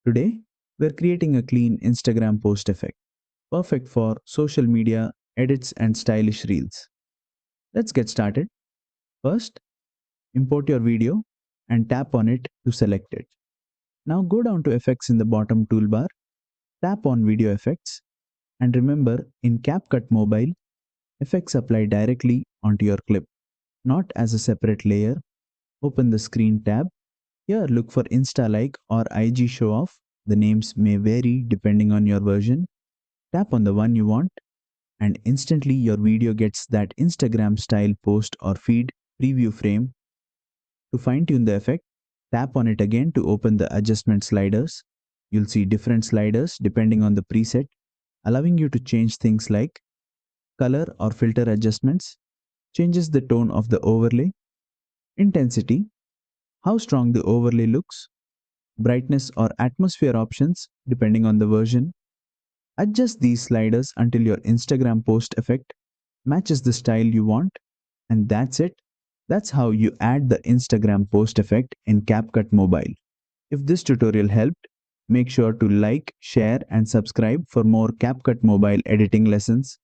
Today, we're creating a clean Instagram post effect, perfect for social media edits and stylish reels. Let's get started. First, import your video and tap on it to select it. Now go down to Effects in the bottom toolbar, tap on Video Effects, and remember in CapCut Mobile, effects apply directly onto your clip, not as a separate layer. Open the Screen tab. Here, look for Insta Like or IG Show Off. The names may vary depending on your version. Tap on the one you want, and instantly your video gets that Instagram style post or feed preview frame. To fine tune the effect, tap on it again to open the adjustment sliders. You'll see different sliders depending on the preset, allowing you to change things like color or filter adjustments, changes the tone of the overlay, intensity, how strong the overlay looks, brightness or atmosphere options depending on the version. Adjust these sliders until your Instagram post effect matches the style you want, and that's it. That's how you add the Instagram post effect in CapCut Mobile. If this tutorial helped, make sure to like, share, and subscribe for more CapCut Mobile editing lessons.